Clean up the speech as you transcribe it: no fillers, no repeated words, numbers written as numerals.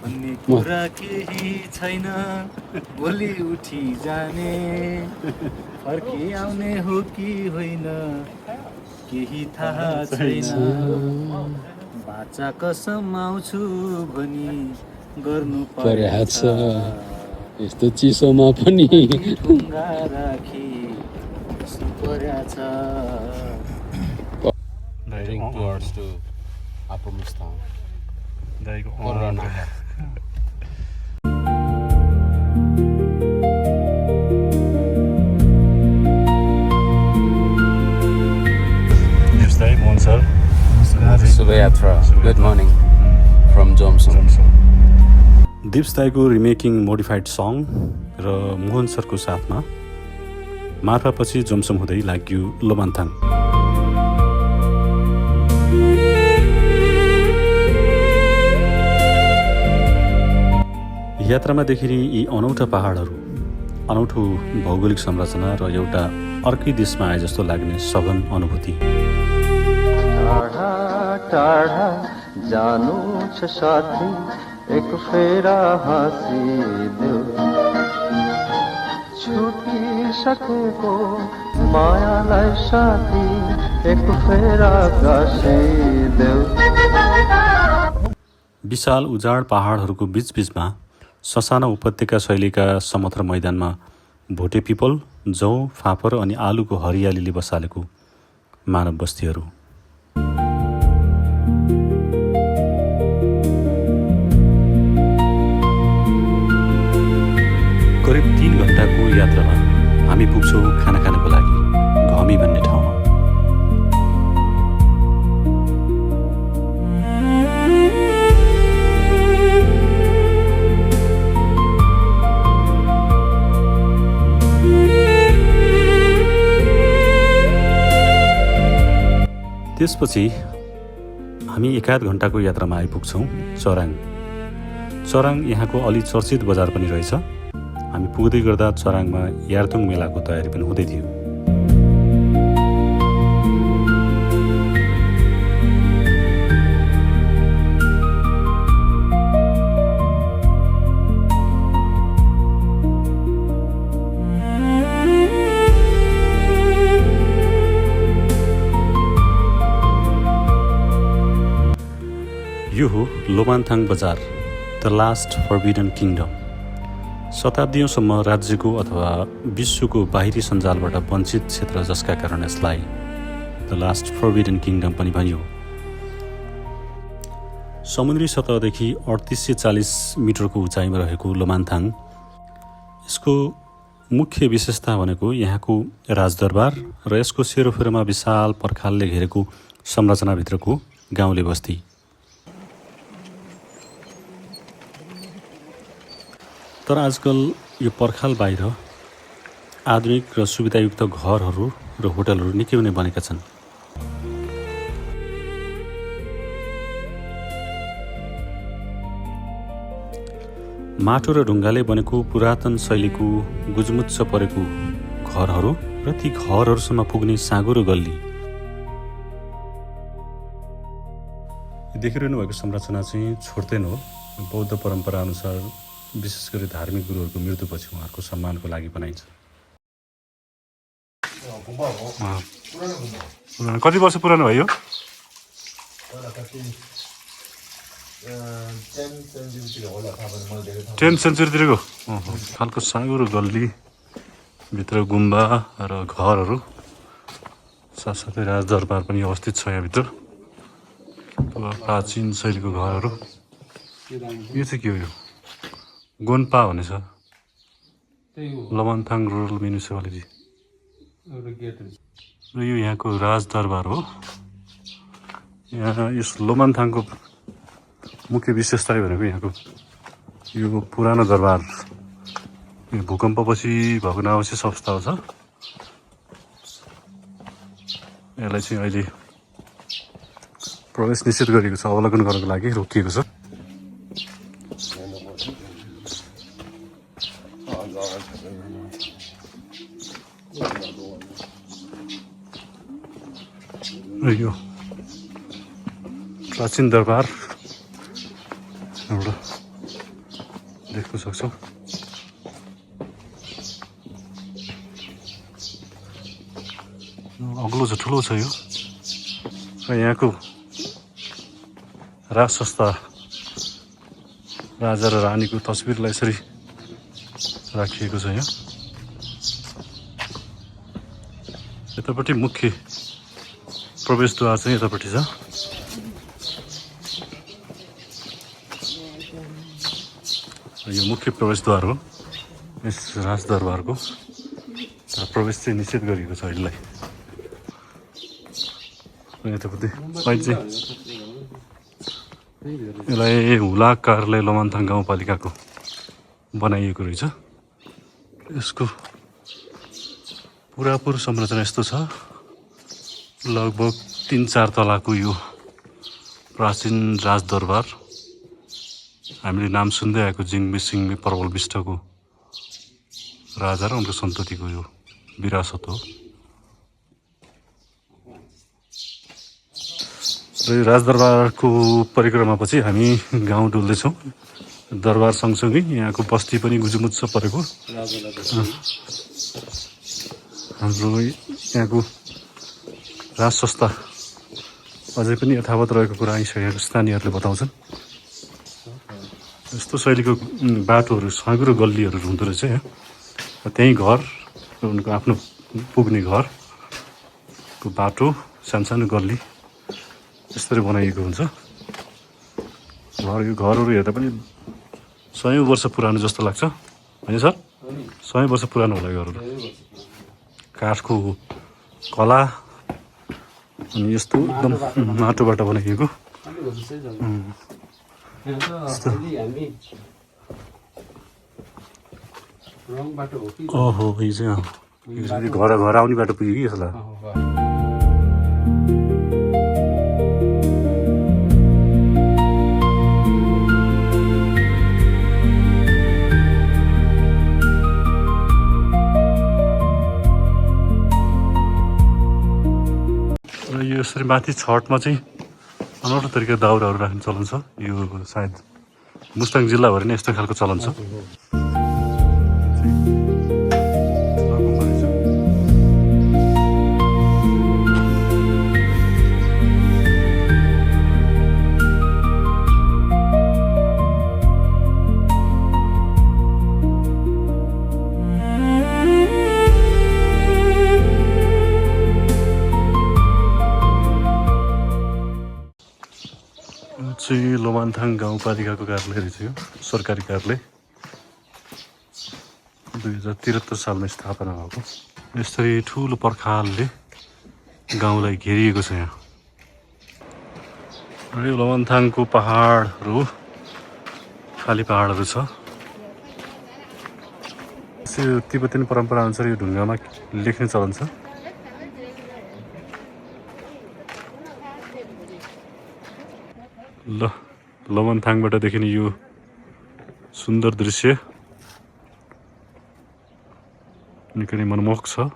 भन्ने कुरा केही छैन भोलि उठी जाने फर्की आउने हो कि होइन केही थाहा छैन बाचा कसम आउँछु भनी गर्नु परेछ यस्तो चिसोमा पनि ढुङ्गा राखी बस्नु परेछ heading towards to Upper Mustang. दाइको Corona. Yes, Dave, one sir. Subhayatra. Good morning from Jomsom. दिप्स दाईको रिमेकिङ मोडिफाइड सङ र मोहन सरको साथमा मार्फापछि जोमसोम हुँदै लाग्यो लोमान्थाङ। यात्रामा देखिने यी अनौठा पहाडहरू, अनौठो भौगोलिक संरचना र एउटा अर्कै देशमा आए जस्तो लाग्ने सघन अनुभूति। टाढा टाढा जानु छ साथी एक फेरा हाँसिदेऊ छुटिसकेको मायालाई साथी एक फेरा गाँसिदेऊ। विशाल उजाड पहाडहरूको बीचबीचमा ससाना उपत्यका शैलीका समथर मैदानमा भोटे पिपल, जौ, फापर अनि आलुको हरियालीले बसालेको मानव बस्तीहरू। करिब 3 घण्टाको यात्रामा हामी पुग्छौँ खाना खानको लागि घमी भन्ने ठाउँमा। त्यसपछि हामी 1-8 घण्टाको यात्रामा आइपुग्छौँ चराङ। चराङ यहाँको अलि चर्चित बजार पनि रहेछ। हामी पुग्दै गर्दा चराङमा यारथुङ मेलाको तयारी पनि हुँदै थियो। यो हो लोमान्थाङ बजार, द लास्ट फर्बिडन किङडम। शताब्दीौँसम्म राज्यको अथवा विश्वको बाहिरी सञ्जालबाट वञ्चित क्षेत्र जसका कारण यसलाई द लास्ट फर्बिडन किङडम पनि भनियो। समुद्री सतहदेखि 3840 मिटरको उचाइमा रहेको लोमान्थाङ, यसको मुख्य विशेषता भनेको यहाँको राजदरबार र यसको सेरोफेरोमा विशाल पर्खालले घेरेको संरचनाभित्रको गाउँले बस्ती। तर आजकल यो पर्खाल बाहिर आधुनिक र सुविधायुक्त घरहरू र होटलहरू निकै नै बनेका छन्। माटो र ढुङ्गाले बनेको पुरातन शैलीको गुजमुच्च परेको घरहरू र ती घरहरूसम्म पुग्ने साँगुरो गल्ली। देखिरहनु भएको संरचना चाहिँ छोड्दैन हो। बौद्ध परम्परा अनुसार विशेष गरी धार्मिक गुरुहरूको मृत्युपछि उहाँहरूको सम्मानको लागि बनाइन्छ। कति वर्ष पुरानो भयो? 10th सेन्चुरीतिरको खालको साँगुरो गल्ली भित्र गुम्बा र घरहरू साथसाथै राजदरबार पनि अवस्थित छ यहाँभित्र। प्राचीन शैलीको घरहरू। यो चाहिँ के हो? यो गोन्पा भन्ने छ, लोमान्थाङ रुरल म्युनिसिपालिटी। र यो यहाँको राजदरबार हो। यहाँ यस लोमान्थाङको मुख्य विशेषता भनेको यहाँको यो पुरानो दरबार भूकम्पपछि भएको अवशेष अवस्थामा छ। यसलाई चाहिँ अहिले प्रवेश निषेध गरिएको छ, अवलोकन गर्नको लागि रोकिएको छ। यो प्राचीन दरबार एउटा देख्न सक्छौँ। अग्लो छ, ठुलो छ यो। र यहाँको राजसंस्था राजा र रानीको तस्बिरलाई यसरी राखिएको छ यहाँ। यतापट्टि मुख्य प्रवेशद्वार चाहिँ यतापट्टि छ। यो मुख्य प्रवेशद्वार हो यस राजदरबारको। तर प्रवेश चाहिँ निषेध गरिएको छ अहिलेलाई। यतापट्टि अहिले चाहिँ यसलाई हुलाकारले लमनथाङ गाउँपालिकाको बनाइएको रहेछ। यसको पुरापुर संरचना यस्तो छ। लगभग 3-4 तलाको यो प्राचीन राजदरबार हामीले नाम सुन्दै आएको जिङमी सिङमी प्रबल विष्टको राजा र उनको सन्ततिको यो विरासत हो। र यो राजदरबारको परिक्रमापछि हामी गाउँ डुल्दैछौँ। दरबार सँगसँगै यहाँको बस्ती पनि गुजुमुच्छ परेको। हाम्रो यहाँको राजसंस्था अझै पनि यथावत रहेको कुरा यहाँको स्थानीयहरूले बताउँछन्। यस्तो शैलीको बाटोहरू, साँघुरो गल्लीहरू हुँदो रहेछ यहाँ। त्यहीँ घर, उनको आफ्नो पुग्ने घरको बाटो, सानसानो गल्ली यसरी बनाइएको हुन्छ। यो घरहरू हेर्दा पनि 100 वर्ष पुरानो जस्तो लाग्छ, होइन सर? 100 वर्ष पुरानो होला घरहरू। काठको कला अनि यस्तो एकदम माटोबाट बनाइएको। ओहो, यो चाहिँ घर आउने बाटो पुग्यो कि यसलाई। यो यसरी माथि छतमा चाहिँ अनौठो तरिका दाउराहरू राख्ने चलन छ। यो सायद मुस्ताङ जिल्लाभरि नै यस्तो खालको चलन छ। चाहिँ लोमानथाङ गाउँपालिकाको कार्यालय रहेछ यो, सरकारी कार्यालय। 2073 सालमा स्थापना भएको। यसरी ठुलो पर्खालले गाउँलाई घेरिएको छ यहाँ। र यो लोमानथाङको पहाडहरू खाली पहाडहरू छ। तिब्बती परम्परा अनुसार यो ढुङ्गामा लेख्ने चलन छ। ल लोमानथाङबाट देखिने यो सुन्दर दृश्य निकै नै मनमोहक छ।